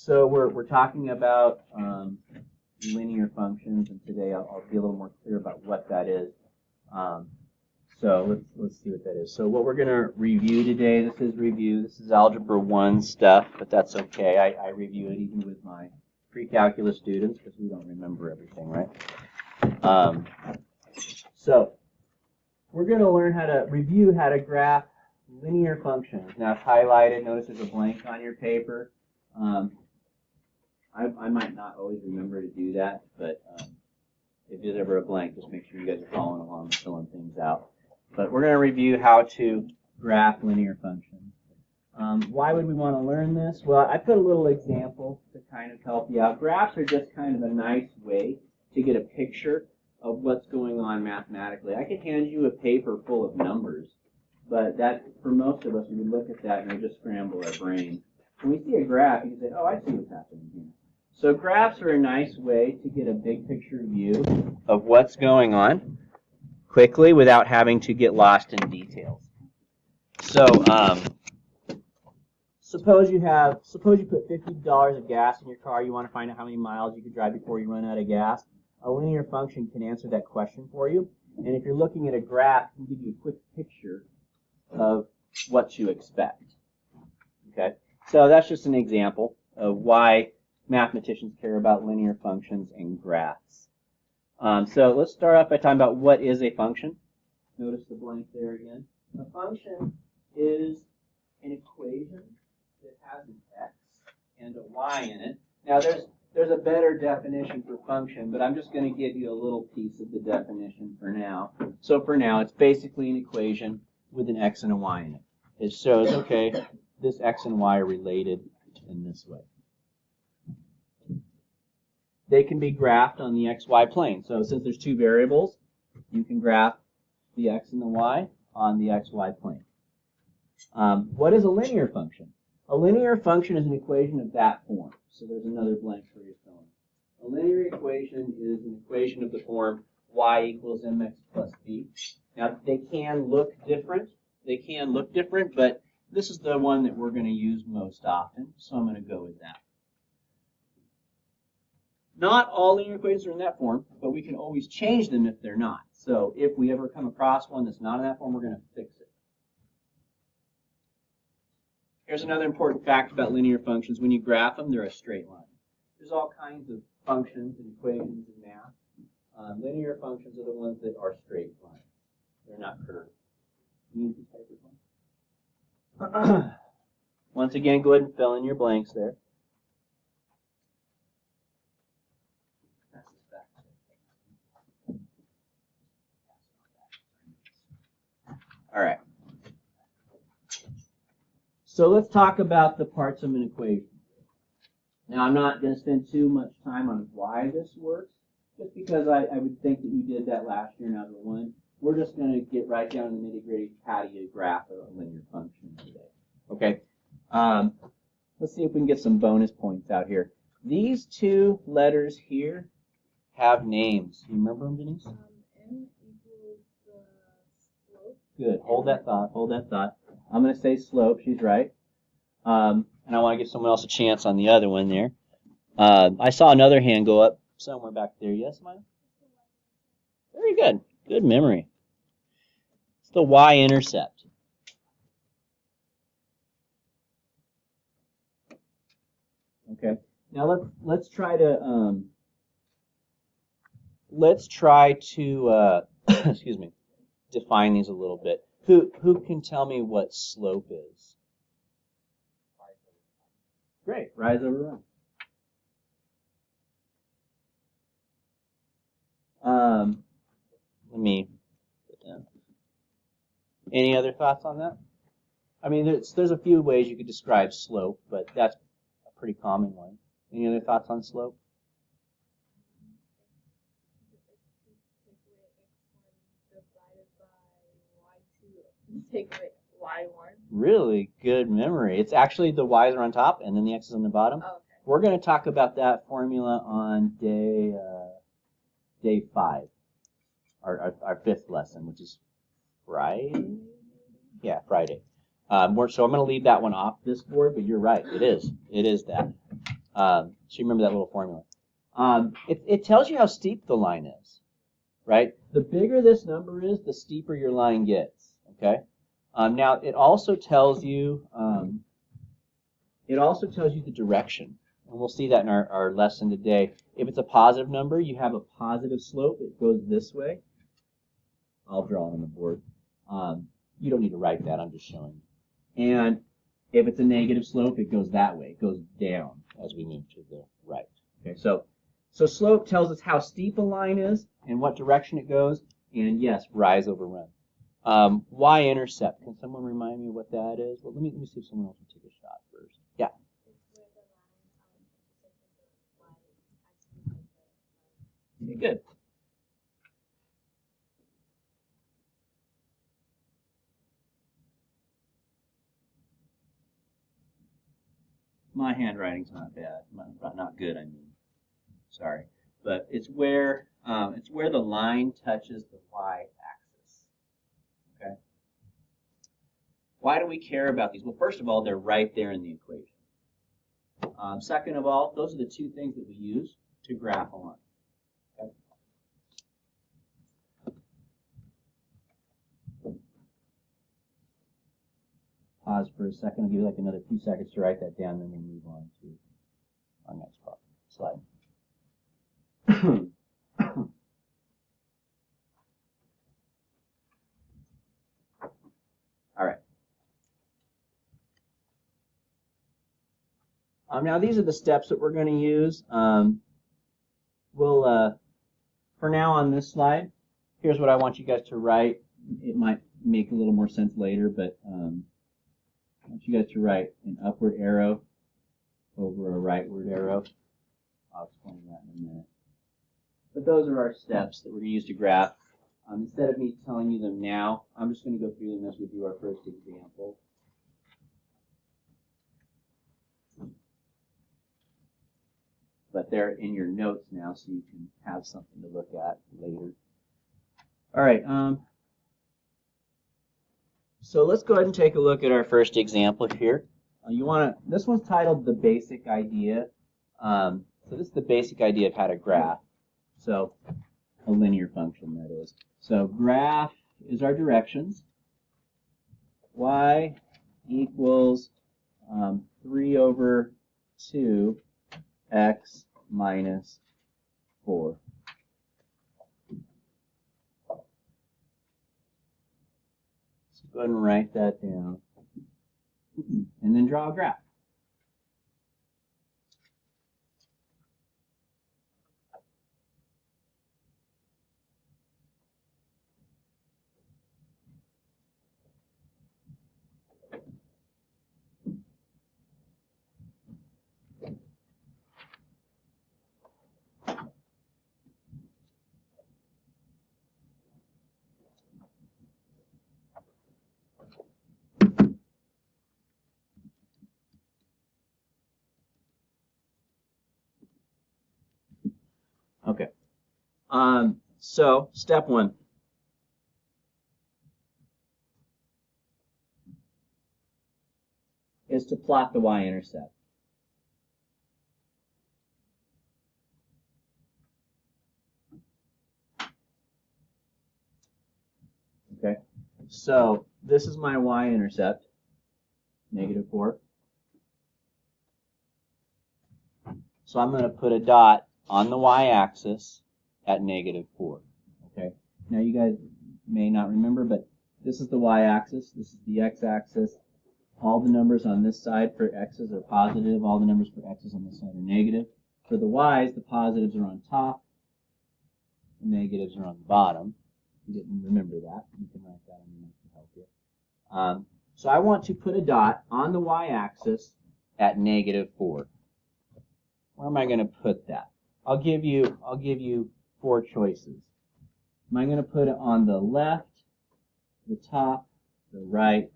So we're talking about linear functions, and today I'll be a little more clear about what that is. So let's see what that is. So what we're going to review today, this is Algebra 1 stuff, but that's okay. I review it even with my pre-calculus students because we don't remember everything, right? So we're going to learn how to review how to graph linear functions. Now I've highlighted, notice there's a blank on your paper. I might not always remember to do that, but if there's ever a blank, just make sure you guys are following along and filling things out. But we're going to review how to graph linear functions. Why would we want to learn this? Well, I put a little example to kind of help you out. Graphs are just kind of a nice way to get a picture of what's going on mathematically. I could hand you a paper full of numbers, but that, for most of us, we would look at that and we just scramble our brain. When we see a graph, you can say, oh, I see what's happening here. So graphs are a nice way to get a big picture view of what's going on quickly without having to get lost in details. So suppose you put $50 of gas in your car. You want to find out how many miles you could drive before you run out of gas. A linear function can answer that question for you. And if you're looking at a graph, it can give you a quick picture of what to expect. Okay, so that's just an example of why mathematicians care about linear functions and graphs. So let's start off by talking about what is a function. Notice the blank there again. A function is an equation that has an x and a y in it. Now there's a better definition for function, but I'm just going to give you a little piece of the definition for now. So for now, it's basically an equation with an x and a y in it. It shows, okay, this x and y are related in this way. They can be graphed on the xy plane. So since there's two variables, you can graph the x and the y on the xy plane. What is a linear function? A linear function is an equation of that form. So there's another blank for you filling. A linear equation is an equation of the form y equals mx plus b. Now they can look different. But this is the one that we're going to use most often, so I'm going to go with that. Not all linear equations are in that form, but we can always change them if they're not. So if we ever come across one that's not in that form, we're going to fix it. Here's another important fact about linear functions. When you graph them, they're a straight line. There's all kinds of functions and equations in math. Linear functions are the ones that are straight lines. They're not curved. Once again, go ahead and fill in your blanks there. All right. So let's talk about the parts of an equation. Now, I'm not going to spend too much time on why this works, just because I would think that you did that last year in Algebra 1. We're just going to get right down to the nitty-gritty. How do you graph a linear function today? Okay. Let's see if we can get some bonus points out here. These two letters here have names. You remember them, Denise? M equals the slope. Good. Hold that thought. I'm going to say slope. She's right. And I want to give someone else a chance on the other one there. I saw another hand go up somewhere back there. Yes, Maya? Very good. Good memory. It's the Y-intercept. Okay. Now let's try to excuse me, define these a little bit. Who can tell me what slope is? Great. Rise over run. Let me put down. Any other thoughts on that? I mean, there's a few ways you could describe slope, but that's a pretty common one. Any other thoughts on slope? Take away y1. Really good memory. It's actually the y's are on top and then the x's on the bottom. Oh, okay. We're going to talk about that formula on day 5, our 5th lesson, which is Friday. Yeah, Friday. So I'm going to leave that one off this board, but you're right. It is that. So you remember that little formula. It tells you how steep the line is, right? The bigger this number is, the steeper your line gets. Okay. Now it also tells you the direction, and we'll see that in our lesson today. If it's a positive number, you have a positive slope. It goes this way. I'll draw it on the board. You don't need to write that. I'm just showing you. And if it's a negative slope, it goes that way. It goes down as we move to the right. Okay. So slope tells us how steep a line is and what direction it goes. And yes, rise over run. Y-intercept. Can someone remind me what that is? Well, let me see if someone else will take a shot first. Yeah. Okay, good. My handwriting's not bad. Not good, I mean. Sorry. But it's where the line touches the y-axis. Okay? Why do we care about these? Well, first of all, they're right there in the equation. Second of all, those are the two things that we use to graph a line. Okay? Pause for a second. I'll give you like another few seconds to write that down, then we'll move on to our next slide. All right. Now these are the steps that we're going to use. For now on this slide, here's what I want you guys to write. It might make a little more sense later, but I want you guys to write an upward arrow over a rightward arrow. I'll explain that in a minute. But those are our steps that we're going to use to graph. Instead of me telling you them now, I'm just going to go through them as we do our first example. But they're in your notes now, so you can have something to look at later. All right. So let's go ahead and take a look at our first example here. This one's titled "The Basic Idea." So this is the basic idea of how to graph. So a linear function, that is. So graph is our directions. Y equals 3 over 2 x minus 4. So go ahead and write that down. And then draw a graph. Okay. So step 1. Is to plot the y-intercept. Okay. So this is my y-intercept, -4. So I'm going to put a dot on the y-axis at -4. Okay. Now you guys may not remember, but this is the y-axis. This is the x-axis. All the numbers on this side for x's are positive. All the numbers for x's on this side are negative. For the y's, the positives are on top. The negatives are on the bottom. If you didn't remember that, you can write that on your notes to help you. So I want to put a dot on the y-axis at -4. Where am I going to put that? I'll give you 4 choices. Am I going to put it on the left, the top, the right,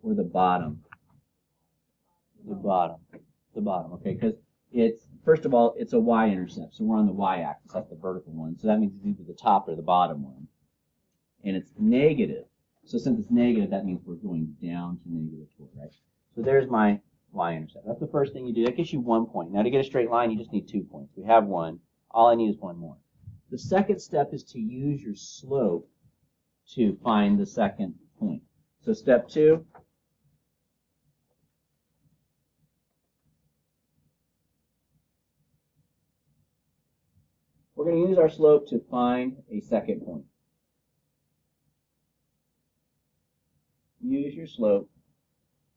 or the bottom? The bottom. The bottom, okay, because first of all, it's a y-intercept, so we're on the y-axis, that's the vertical one, so that means it's either the top or the bottom one. And it's negative, so since it's negative, that means we're going down to -4, right? So there's my y-intercept. That's the first thing you do. That gets you 1 point. Now to get a straight line, you just need 2 points. We have 1. All I need is 1 more. The second step is to use your slope to find the second point. So step 2, we're going to use our slope to find a second point. Use your slope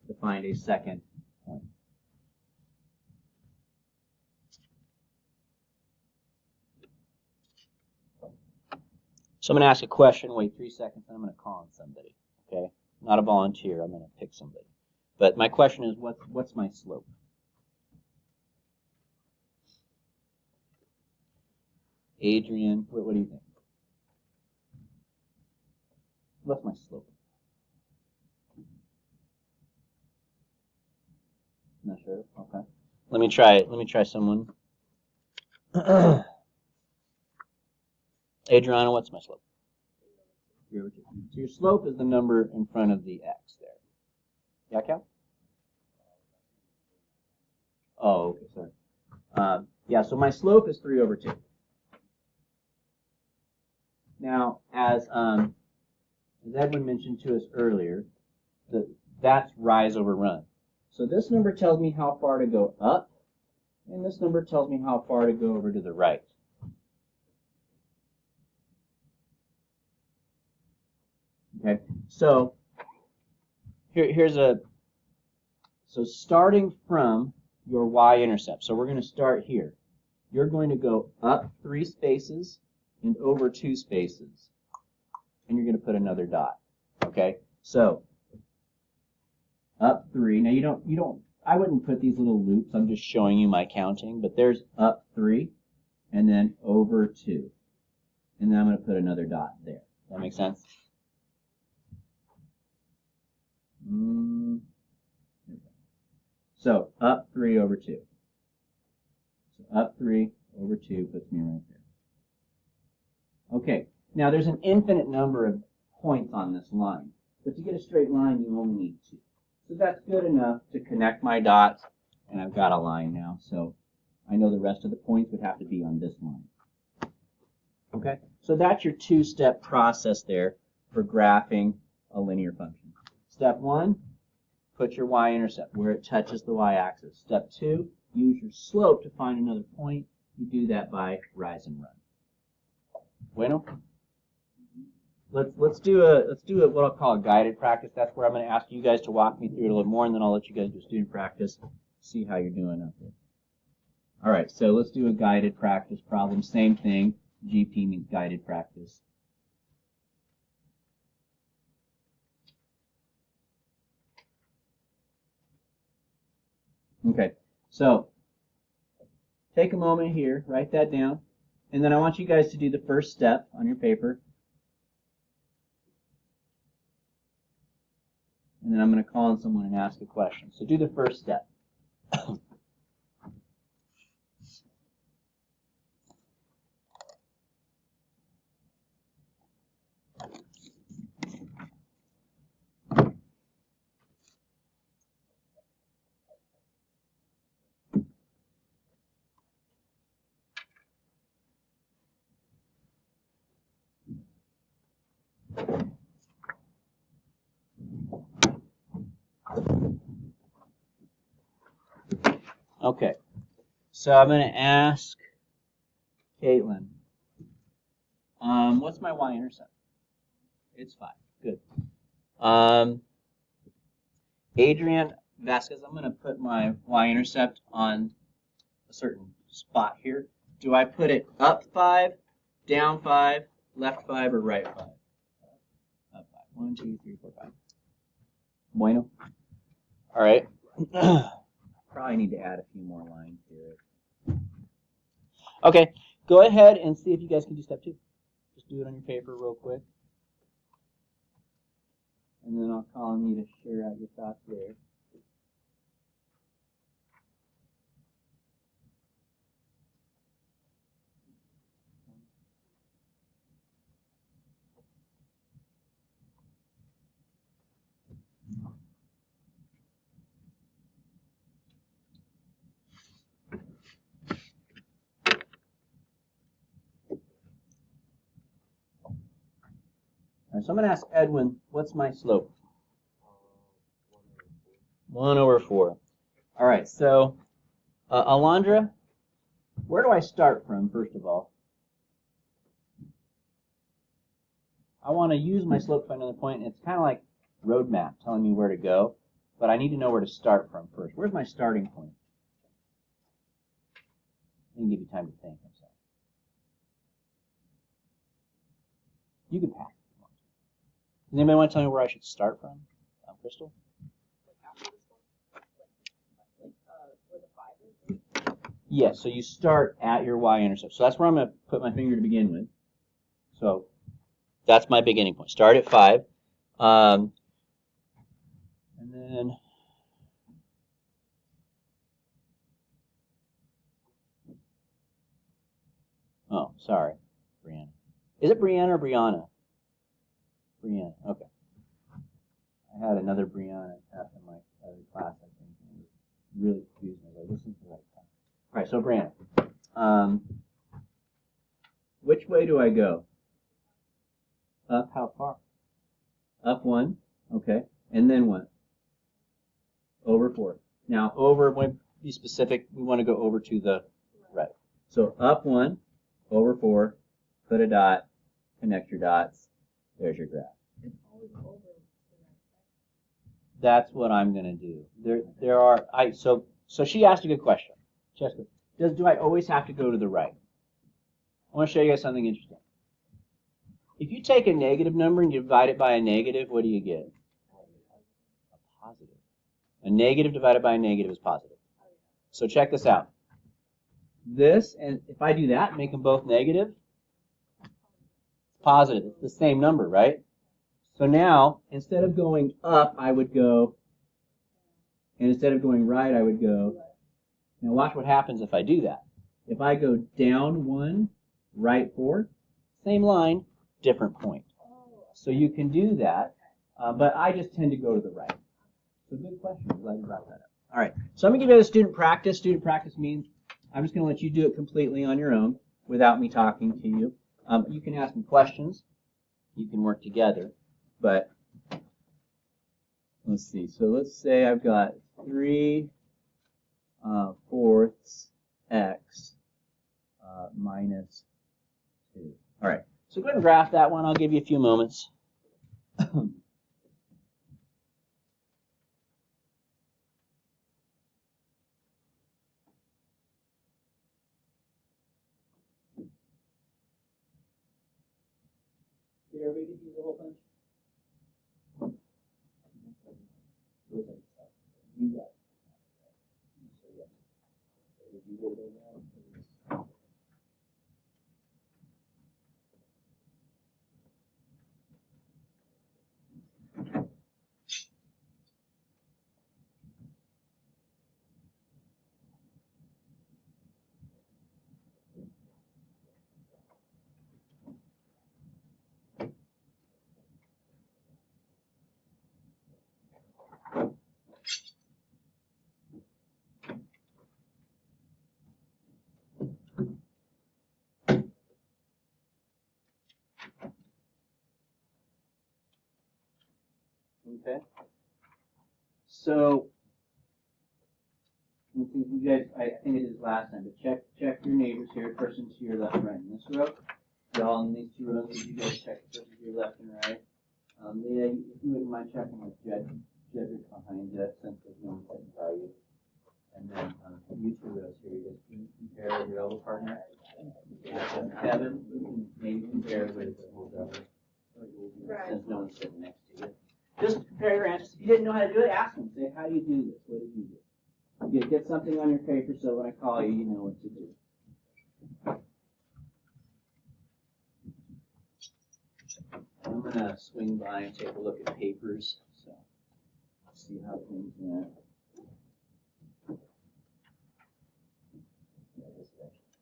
to find a second point. So I'm going to ask a question, wait 3 seconds, and I'm going to call on somebody. Okay? Not a volunteer, I'm going to pick somebody. But my question is, what's my slope? Adrian, what do you think? What's my slope? Not sure. Okay. Let me try someone. Adriana, what's my slope? 3 over 2. So your slope is the number in front of the x there. Yeah, Cal? Oh, okay, sorry. Yeah, so my slope is 3 over 2. Now, as Edwin mentioned to us earlier, that's rise over run. So this number tells me how far to go up, and this number tells me how far to go over to the right. Okay, so so starting from your y-intercept, so we're going to start here. You're going to go up 3 spaces and over 2 spaces, and you're going to put another dot. Okay, so up 3. Now you don't. I wouldn't put these little loops. I'm just showing you my counting. But there's up 3, and then over 2, and then I'm going to put another dot there. Does that make sense? So up 3 over 2. So up 3 over 2 puts me right there. Okay. Now there's an infinite number of points on this line, but to get a straight line, you only need 2. So that's good enough to connect my dots, and I've got a line now. So I know the rest of the points would have to be on this line. Okay? So that's your 2-step process there for graphing a linear function. Step 1, put your y-intercept where it touches the y-axis. Step 2, use your slope to find another point. You do that by rise and run. Bueno? Let's do what I'll call a guided practice. That's where I'm going to ask you guys to walk me through it a little more, and then I'll let you guys do student practice, see how you're doing out there. All right, so let's do a guided practice problem. Same thing. GP means guided practice. Okay, so take a moment here, write that down, and then I want you guys to do the first step on your paper. And then I'm going to call on someone and ask a question. So do the first step. Okay, so I'm going to ask Caitlin, what's my y-intercept? It's 5. Good. Adrian Vasquez, I'm going to put my y-intercept on a certain spot here. Do I put it up 5, down 5, left 5, or right 5? Up 5. 1, 2, 3, 4, 5. Bueno. All right. Probably need to add a few more lines here. Okay, go ahead and see if you guys can do step 2. Just do it on your paper real quick. And then I'll call on you to share out your thoughts there. So I'm going to ask Edwin, what's my slope? 1 over 4. All right, so Alondra, where do I start from, first of all? I want to use my slope to find another point. It's kind of like roadmap telling me where to go, but I need to know where to start from first. Where's my starting point? I can give you time to think. I'm sorry. You can pass if you want. Does anybody want to tell me where I should start from? Crystal? Where the 5 is? Yes, so you start at your y-intercept. So that's where I'm going to put my finger to begin with. So that's my beginning point. Start at 5. And then oh, sorry, Brianna. Is it Brianna or Brianna? Brianna, okay. I had another Brianna after my other class, I think, and it was really confusing. I was like, this is the right time. All right, so Brianna, which way do I go? Up how far? Up 1, okay. And then what? Over 4. Now, over, when we be specific, we want to go over to the right. So up 1, over 4, put a dot, connect your dots. There's your graph. It's always over the right. That's what I'm going to do. There are, so she asked a good question. She asked, do I always have to go to the right? I want to show you guys something interesting. If you take a negative number and you divide it by a negative, what do you get? A positive. A negative divided by a negative is positive. So check this out. This, and if I do that, make them both negative, positive. It's the same number, right? So now, instead of going up, I would go, and instead of going right, I would go. Now watch what happens if I do that. If I go down 1, right 4, same line, different point. So you can do that, but I just tend to go to the right. So good question. I'm glad you brought that up. All right. So I'm going to give you a student practice. Student practice means I'm just going to let you do it completely on your own without me talking to you. You can ask me questions. You can work together. But let's see. So let's say I've got 3 fourths x minus 2. All right. So go ahead and graph that one. I'll give you a few moments. Did everybody get to use the whole bunch? You got it. So, yeah. Did you get it in there? Okay. So, you guys, I think it is last time, but check your neighbors here, person to your left and right in this row. Y'all in these 2 rows, did you guys check the person to your left and right? Leah, if you wouldn't mind checking with Jedrick behind you, since there's no one sitting by you. And then you 2 rows here, you guys can compare your elbow partner. Kevin, you can maybe compare with since no one's sitting next to you. Just compare your answers. If you didn't know how to do it, ask them. Say, how do you do this? What did you do? Get something on your paper so when I call you, you know what to do. I'm going to swing by and take a look at papers. So, see how things went. Yeah, this is actually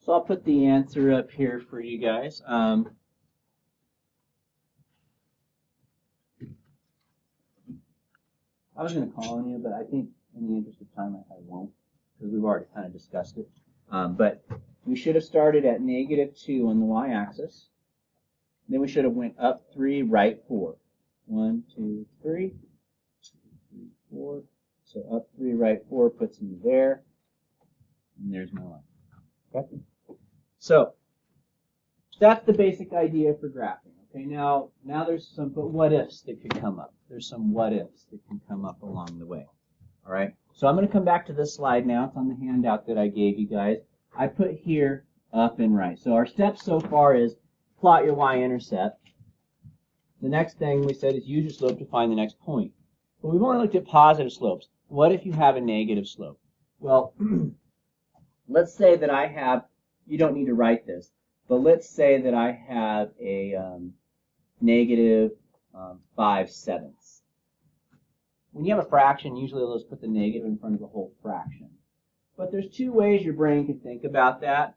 So I'll put the answer up here for you guys. I was going to call on you, but I think in the interest of time I won't, because we've already kind of discussed it. But we should have started at -2 on the y-axis. Then we should have went up 3, right 4. 1, 2, 3. 2, 3, 4. So up 3, right 4 puts me there. And there's my line. Okay? So that's the basic idea for graphing. Okay, now there's some what ifs that could come up. There's some what ifs that can come up along the way. All right, so I'm going to come back to this slide now. It's on the handout that I gave you guys. I put here up and right. So our steps so far is plot your y-intercept. The next thing we said is use your slope to find the next point. But we've only looked at positive slopes. What if you have a negative slope? Well, let's say that I have, you don't need to write this, but let's say that I have a negative 5/7. When you have a fraction, usually let's put the negative in front of the whole fraction. But there's two ways your brain can think about that.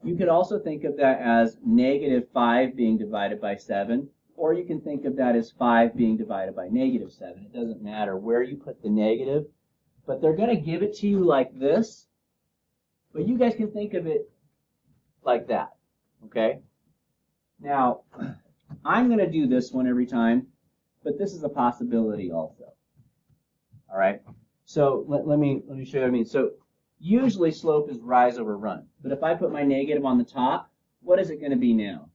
You could also think of that as -5 being divided by 7, or you can think of that as 5 being divided by -7. It doesn't matter where you put the negative, but they're going to give it to you like this, but you guys can think of it like that, okay? Now, I'm going to do this one every time, but this is a possibility also. All right, so let me show you what I mean. So usually slope is rise over run, but if I put my negative on the top, what is it going to be now?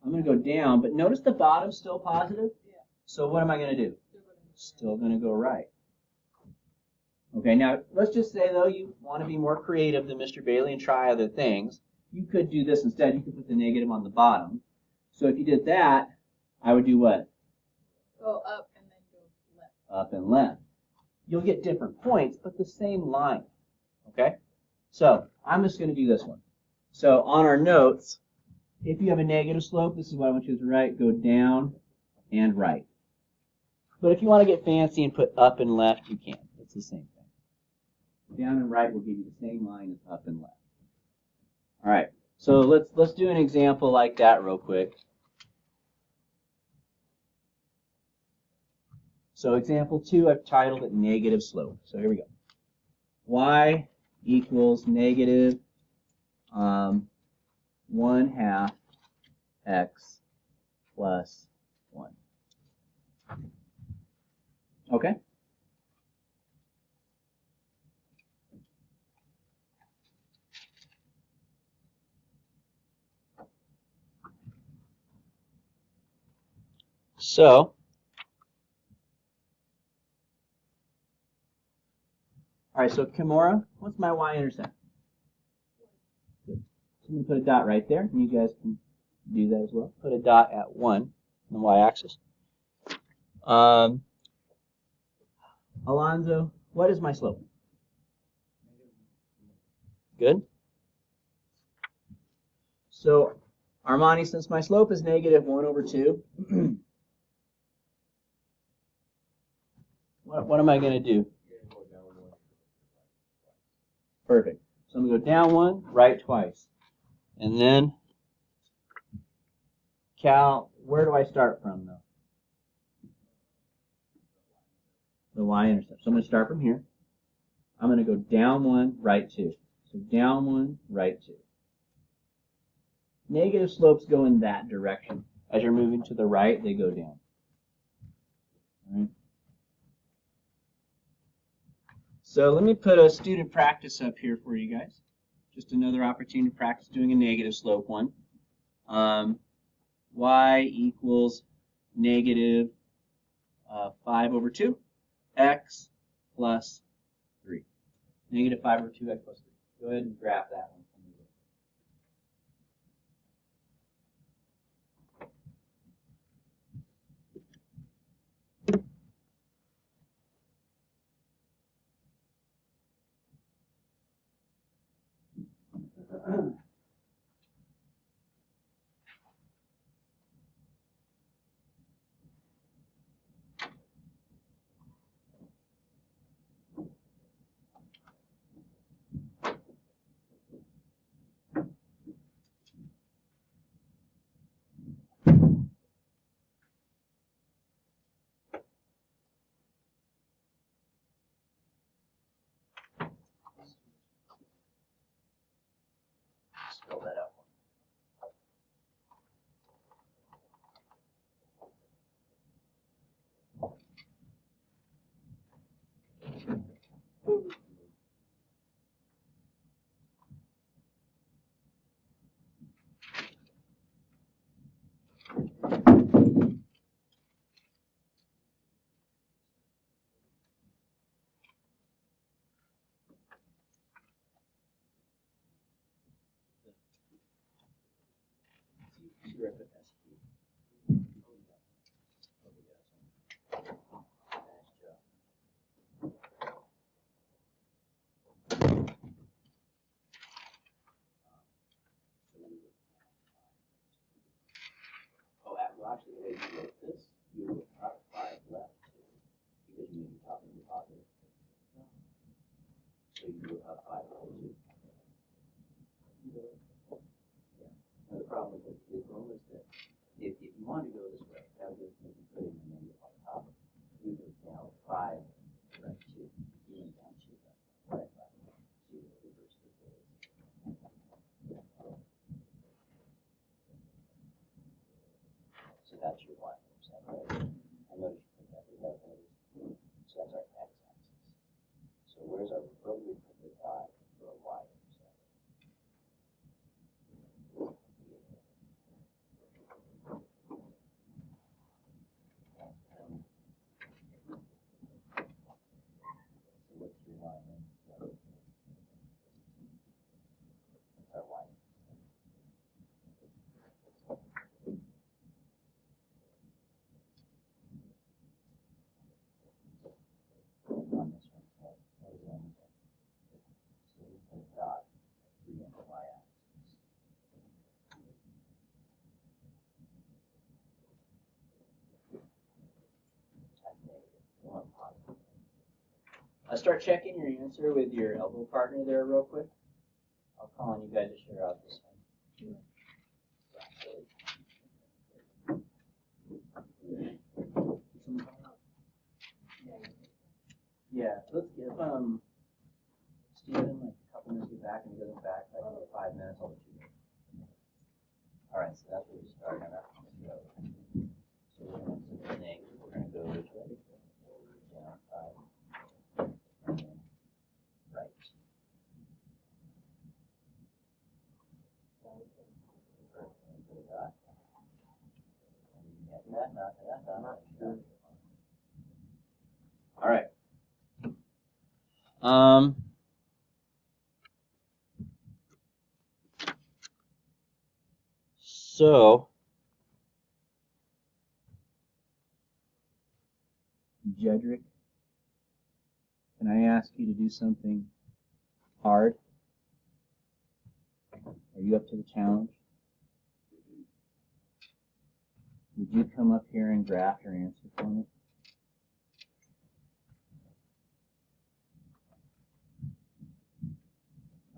I'm going to go down, but notice the bottom's still positive. Yeah. So what am I going to do? Still going to go right. Okay, now let's just say though you want to be more creative than Mr. Bailey and try other things. You could do this instead. You could put the negative on the bottom. So if you did that, I would do what? Go up and then go left. Up and left. You'll get different points, but the same line. Okay? So I'm just going to do this one. So on our notes, if you have a negative slope, this is what I want you to write. Go down and right. But if you want to get fancy and put up and left, you can. It's the same thing. Down and right will give you the same line as up and left. All right. So let's do an example like that real quick. So example 2, I've titled it negative slope. So here we go. Y equals negative 1/2 x plus 1. Okay? So, all right, so Kimura, what's my y-intercept? Good. So I'm going to put a dot right there, and you guys can do that as well. Put a dot at 1 on the y-axis. Alonzo, what is my slope? Good. So, Armani, since my slope is -1/2, what am I going to do? Perfect. So I'm going to go down 1, right twice. And then, Cal, where do I start from, though? The y-intercept. So I'm going to start from here. I'm going to go down 1, right 2. So down 1, right 2. Negative slopes go in that direction. As you're moving to the right, they go down. All right. So let me put a student practice up here for you guys. Just another opportunity to practice doing a negative slope one. Y equals negative 5/2 x plus 3. Negative 5/2 x plus 3. Go ahead and graph that one. See where I put SP? Oh, well, actually, the way you wrote this, you would have 5 left, too, because you made your top number positive. So you would have 5 left, too. Yeah. Now, the problem with what you did wrong is that if you wanted to go this way, that would be putting the negative on top. You would go down 5, right, 2. You went down 2, right, 5. So you would reverse the rules. So that's your Y-intercept, right? I noticed you put that. Is that what that is? So that's our x-axis. So where do we put the dot for a Y-intercept? So what's your Y-intercept? What's our Y-intercept? On this one, what is it on this one? So we put a dot 3 on the Y-axis. That's negative. We want positive. Start checking your answer with your elbow partner there real quick. I'll call on you guys to share out this one. Yeah, let's give Steven like a couple minutes to get back, and he doesn't back like 5 minutes. I'll let you go. All right, so that's where we start. And that's where we go. So we're going to the thing. We're going to go which way? Down 5. And then right. Put a dot. All right. So, Jedrick, can I ask you to do something hard? Are you up to the challenge? Would you come up here and draft your answer for me?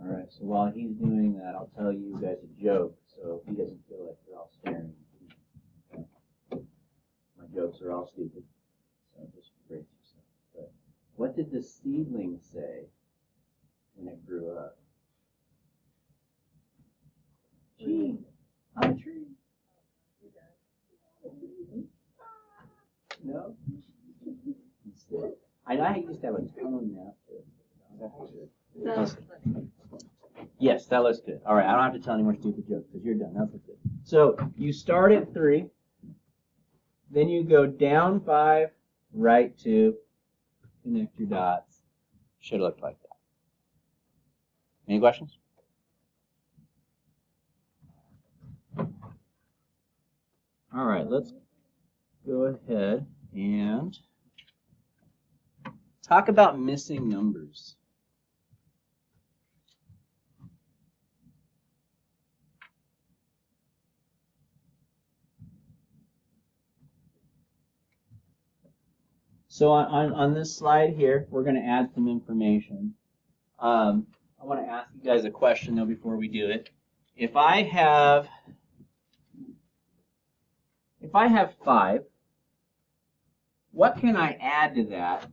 All right, so while he's doing that, I'll tell you guys a joke, so he doesn't feel like you're all staring at me. Okay? My jokes are all stupid, so just brace yourself. But what did the seedling say when it grew up? Gee, I'm a tree. No? I used to have a tone now, too. Yes, that looks good. All right, I don't have to tell any more stupid jokes because you're done. That looks good. So you start at 3, then you go down 5, right 2, connect your dots. Should look like that. Any questions? All right, let's go ahead and talk about missing numbers. So on this slide here, we're going to add some information. I want to ask you guys a question, though, before we do it. If I have 5, what can I add to that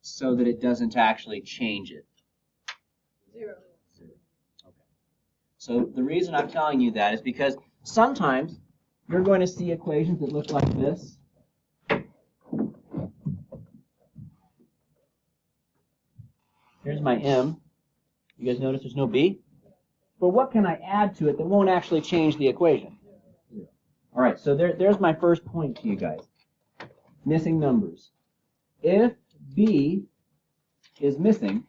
so that it doesn't actually change it? 0. Okay. So the reason I'm telling you that is because sometimes you're going to see equations that look like this. Here's my M. You guys notice there's no B? But what can I add to it that won't actually change the equation? All right, so there's my first point to you guys. Missing numbers. If B is missing,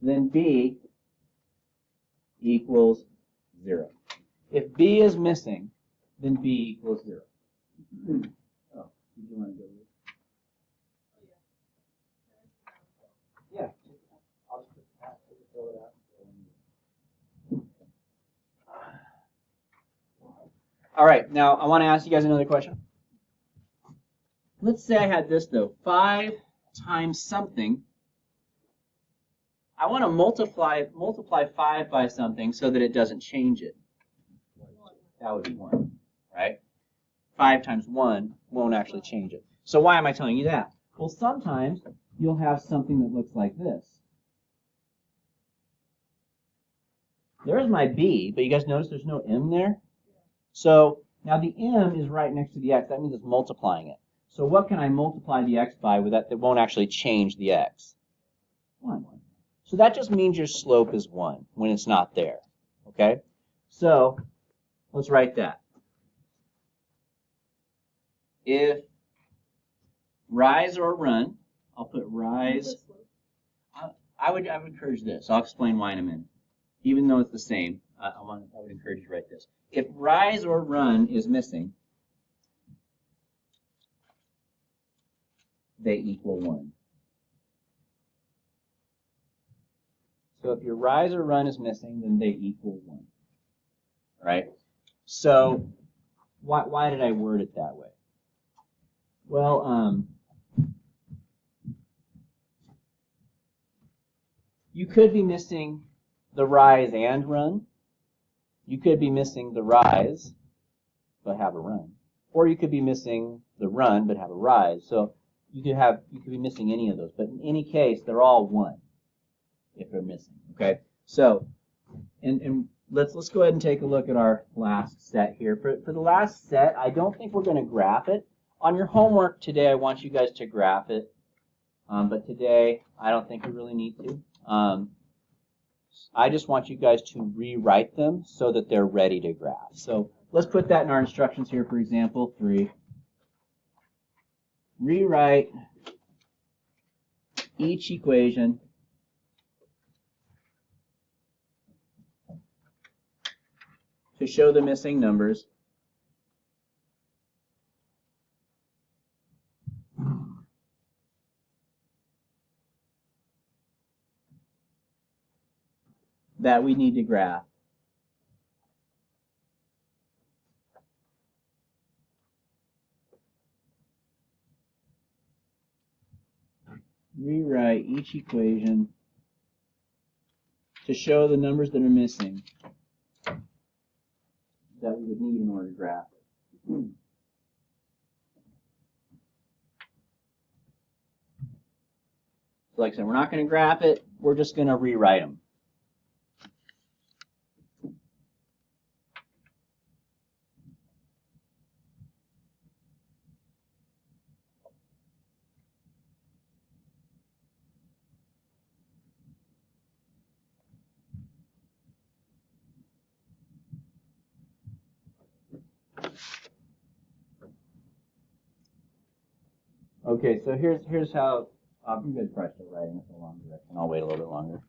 then B equals 0. If B is missing, then B equals 0. Oh, did you want to go with it? Yeah. I'll just fill it out. All right, now I want to ask you guys another question. Let's say I had this, though. 5 times something. I want to multiply 5 by something so that it doesn't change it. That would be 1, right? 5 times 1 won't actually change it. So why am I telling you that? Well, sometimes you'll have something that looks like this. There's my B, but you guys notice there's no M there? So now the M is right next to the X. That means it's multiplying it. So what can I multiply the X by with that won't actually change the X? 1. So that just means your slope is 1 when it's not there. Okay? So let's write that. If rise or run, I'll put rise. I would encourage this. I'll explain why in a minute. Even though it's the same, I would encourage you to write this. If rise or run is missing, they equal 1. So if your rise or run is missing, then they equal 1. Right? So why did I word it that way? Well, you could be missing the rise and run. You could be missing the rise, but have a run. Or you could be missing the run, but have a rise. So you could be missing any of those. But in any case, they're all 1 if they're missing. Okay? So, and let's go ahead and take a look at our last set here. For the last set, I don't think we're going to graph it. On your homework today, I want you guys to graph it. But today, I don't think we really need to. I just want you guys to rewrite them so that they're ready to graph. So let's put that in our instructions here for example 3. Rewrite each equation to show the missing numbers that we need to graph. Rewrite each equation to show the numbers that are missing that we would need in order to graph it. So like I said, we're not going to graph it. We're just going to rewrite them. Okay, so here's how. You guys probably still writing this in the wrong direction. I'll wait a little bit longer.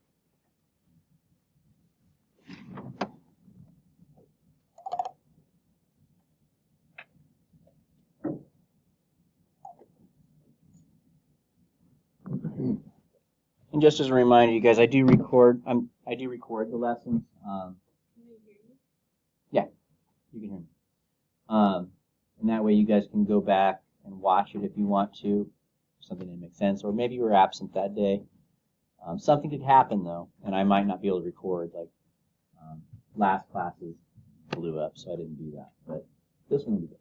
And just as a reminder, you guys, I do record the lessons. Yeah, you can hear me. And that way, you guys can go back and watch it if you want to. Something didn't make sense, or maybe you were absent that day. Something could happen though, and I might not be able to record. Like last classes blew up, so I didn't do that. But this one will be good.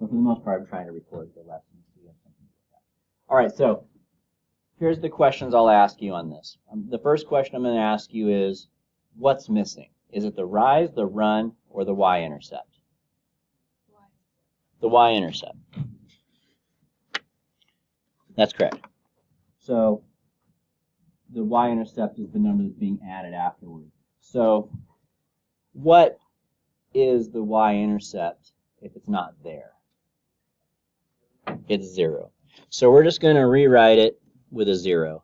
But for the most part, I'm trying to record the lessons so you have something to look at. All right, so here's the questions I'll ask you on this. The first question I'm going to ask you is, what's missing? Is it the rise, the run, or the Y-intercept? The Y-intercept. That's correct. So the Y-intercept is the number that's being added afterward. So what is the Y-intercept if it's not there? It's 0. So we're just going to rewrite it with a 0.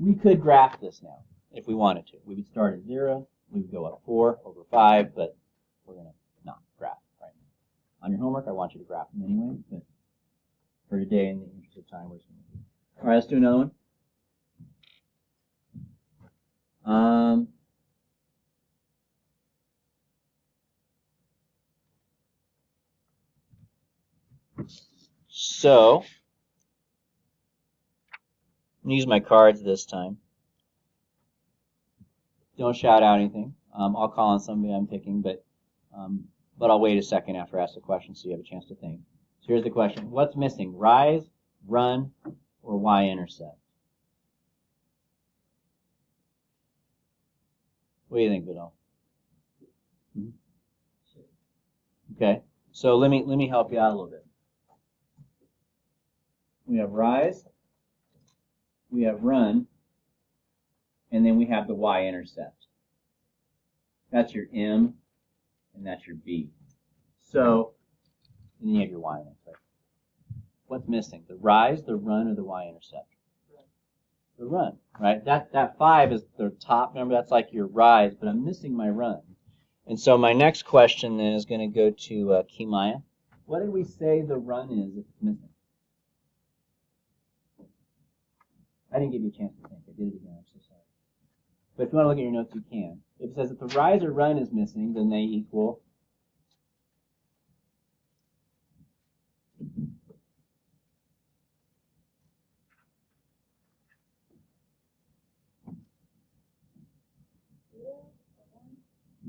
We could graph this now if we wanted to. We would start at 0. We would go up 4 over 5, but we're going to not graph right now. On your homework, I want you to graph them anyway, but for today, in the interest of time, we're just going to do. All right, let's do another one. So, I'm going to use my cards this time. Don't shout out anything. I'll call on somebody I'm picking, but I'll wait a second after I ask the question so you have a chance to think. So here's the question. What's missing? Rise, run, or Y-intercept? What do you think, Vidal? Okay, so let me help you out a little bit. We have rise, we have run, and then we have the Y-intercept. That's your M, and that's your B. So, and then you have your Y-intercept. What's missing? The rise, the run, or the Y-intercept? The run, right? That 5 is the top number. That's like your rise, but I'm missing my run. And so my next question then is going to go to Kimaya. What did we say the run is if it's missing? I didn't give you a chance to think. I did it again. I'm so sorry. But if you want to look at your notes, you can. If it says that the rise or run is missing, then they equal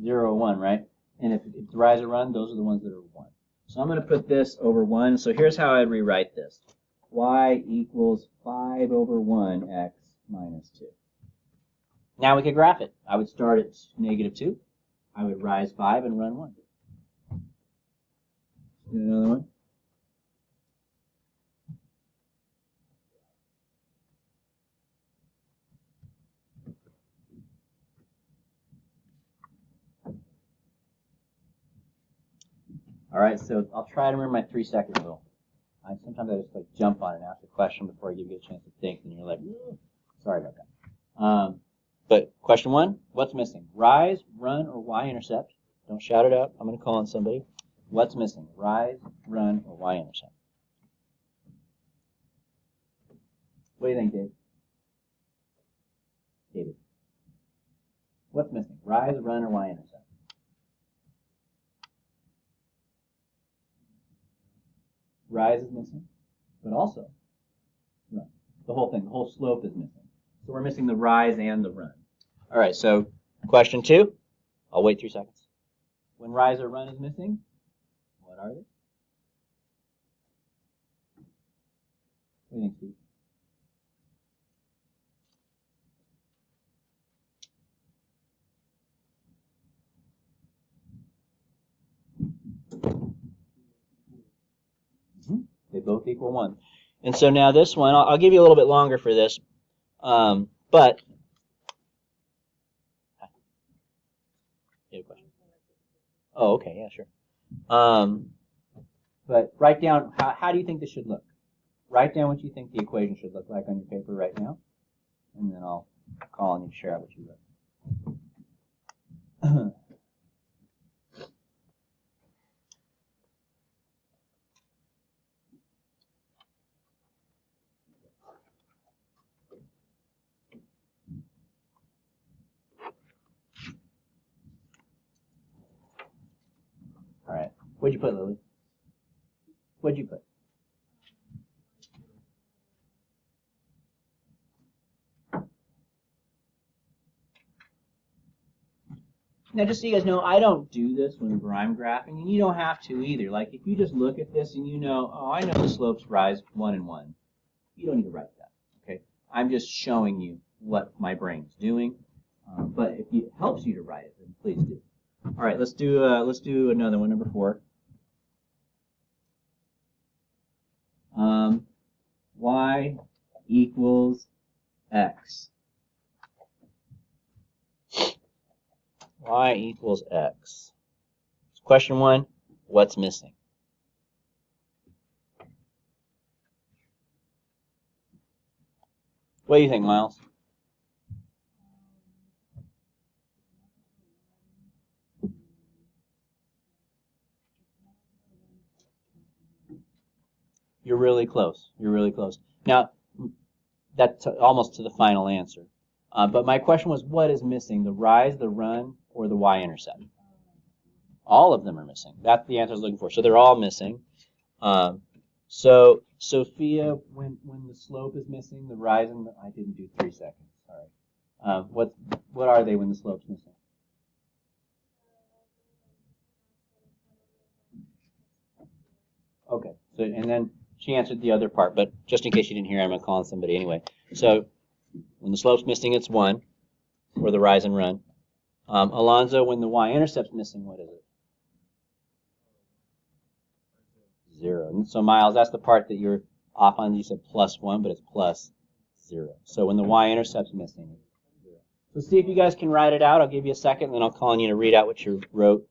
0 or 1, right? And if the rise or run, those are the ones that are 1. So I'm going to put this over 1. So here's how I'd rewrite this. Y equals 5 over 1 x minus 2. Now we could graph it. I would start at -2. I would rise 5 and run 1. Do another one. All right, so I'll try to remember my 3-second rule. Sometimes I just like jump on it and ask a question before I give you a chance to think, and you're like, sorry about that. But question 1, what's missing? Rise, run, or Y-intercept? Don't shout it out. I'm going to call on somebody. What's missing? Rise, run, or Y-intercept? What do you think, Dave? David. What's missing? Rise, run, or Y-intercept? Rise is missing, but also run. The whole thing, the whole slope is missing. So we're missing the rise and the run. All right, so question 2. I'll wait 3 seconds. When rise or run is missing, what are they? What do you think, Steve? They both equal 1. And so now this one, I'll give you a little bit longer for this, but you have a question? Oh, okay, yeah, sure. But write down, how do you think this should look? Write down what you think the equation should look like on your paper right now, and then I'll call on you to share out what you wrote. All right. What'd you put, Lily? What'd you put? Now, just so you guys know, I don't do this whenever I'm graphing, and you don't have to either. Like, if you just look at this and you know, oh, I know the slopes rise 1 and 1, you don't need to write that, okay? I'm just showing you what my brain's doing, but if it helps you to write it, then please do. All right, let's do another one, number 4. Y equals X. Y equals X. Question 1, what's missing? What do you think, Miles? You're really close. You're really close. Now, that's almost to the final answer. But my question was, what is missing? The rise, the run, or the y-intercept? All of them are missing. That's the answer I was looking for. So they're all missing. So Sophia, when the slope is missing, the rise and I didn't do 3 seconds. Sorry. What are they when the slope's missing? Okay. So and then she answered the other part, but just in case you didn't hear, I'm gonna call on somebody anyway. So when the slope's missing, it's 1 for the rise and run. Alonzo, when the y-intercept's missing, what is it? 0. And so Miles, that's the part that you're off on. You said +1, but it's +0. So when the y-intercept's missing, it's 0. So see if you guys can write it out. I'll give you a second, and then I'll call on you to read out what you wrote.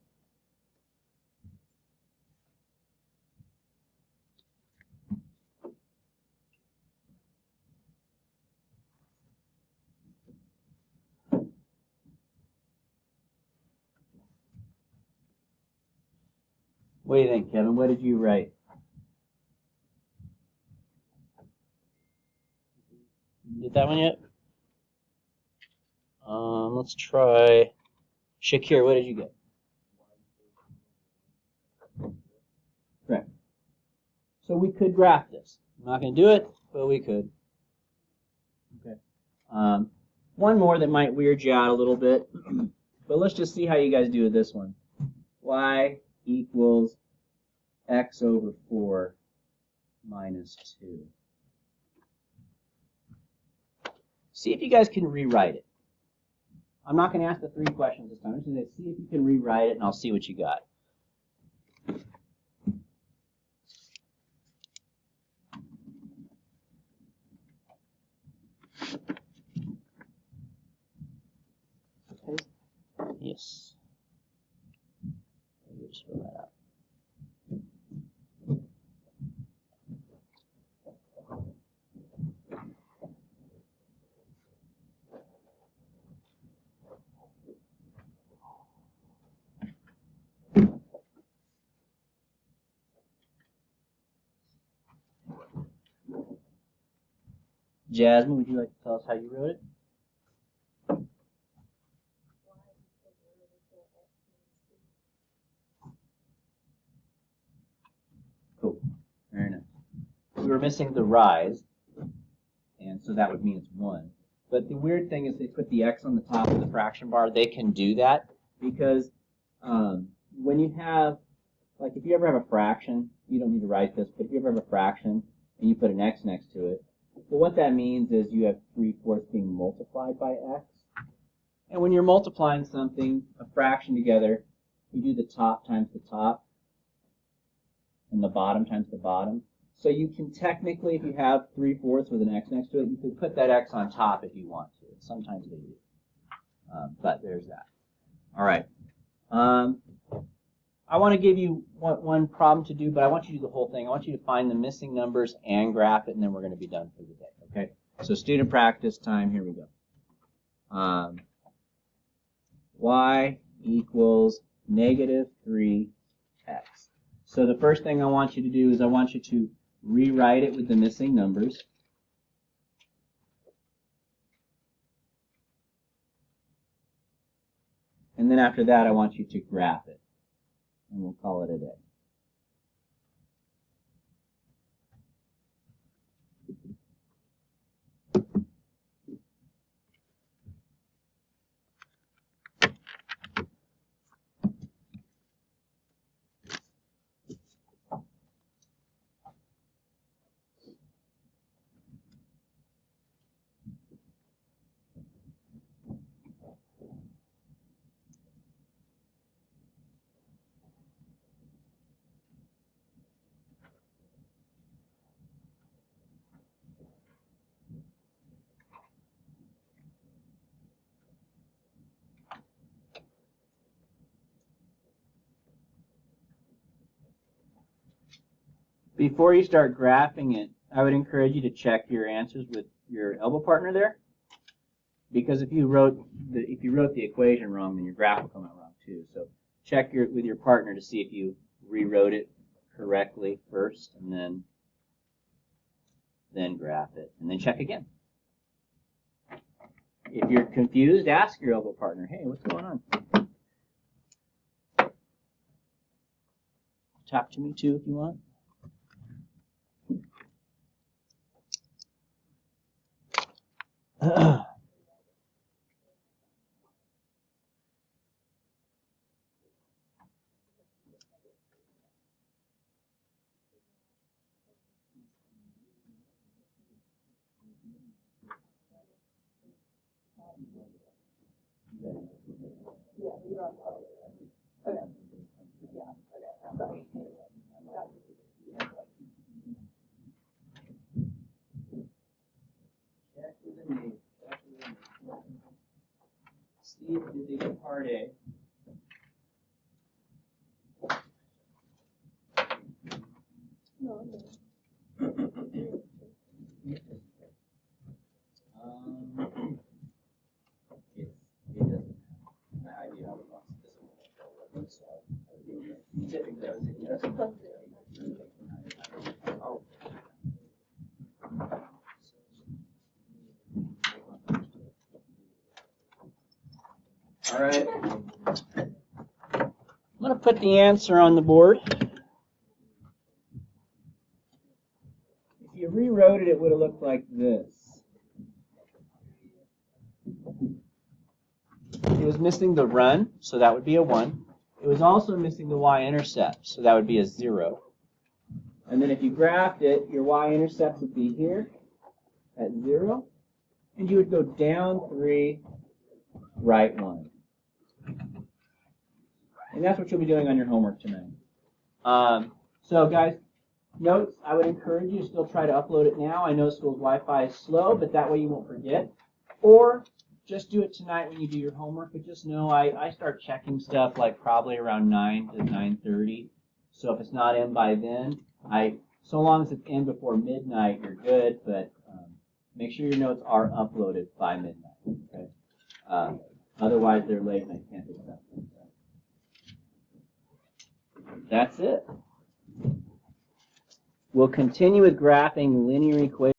What do you think, Kevin? What did you write? You get that one yet? Let's try. Shakir, what did you get? Correct. So we could graph this. I'm not going to do it, but we could. Okay. One more that might weird you out a little bit, but let's just see how you guys do with this one. Y equals x over 4 minus 2. See if you guys can rewrite it. I'm not going to ask the 3 questions this time. I'm just going to see if you can rewrite it, and I'll see what you got. Okay. Yes. Maybe just fill that out. Jasmine, would you like to tell us how you wrote it? Cool. Very nice. We were missing the rise, and so that would mean it's 1. But the weird thing is they put the x on the top of the fraction bar. They can do that because when you have, like if you ever have a fraction, you don't need to write this, but if you ever have a fraction and you put an x next to it, well, what that means is you have 3/4 being multiplied by x. And when you're multiplying something, a fraction together, you do the top times the top and the bottom times the bottom. So you can technically, if you have 3/4 with an x next to it, you can put that x on top if you want to. Sometimes they do. But there's that. All right. I want to give you one problem to do, but I want you to do the whole thing. I want you to find the missing numbers and graph it, and then we're going to be done for the day. Okay? So student practice time. Here we go. Y equals -3x. So the first thing I want you to do is I want you to rewrite it with the missing numbers. And then after that, I want you to graph it. And we'll call it a day. Before you start graphing it, I would encourage you to check your answers with your elbow partner there, because if you wrote the equation wrong, then your graph will come out wrong too. So check with your partner to see if you rewrote it correctly first, and then then graph it, and then check again. If you're confused, ask your elbow partner, hey, what's going on? Talk to me too if you want. Steve, did they get part A? No, It doesn't. I do have a box. This one. Typically, I would say yes. Oh. All right. I'm going to put the answer on the board. If you rewrote it, it would have looked like this. It was missing the run, so that would be a 1. It was also missing the Y-intercept, so that would be a 0. And then if you graphed it, your Y-intercept would be here at 0. And you would go down 3, right 1. And that's what you'll be doing on your homework tonight. So guys, notes, I would encourage you to still try to upload it now. I know school's Wi-Fi is slow, but that way you won't forget. Or just do it tonight when you do your homework. But just know I start checking stuff like probably around 9 to 9:30. So if it's not in by then, so long as it's in before midnight, you're good. But make sure your notes are uploaded by midnight. Okay. Otherwise, they're late and I can't accept them. That's it. We'll continue with graphing linear equations.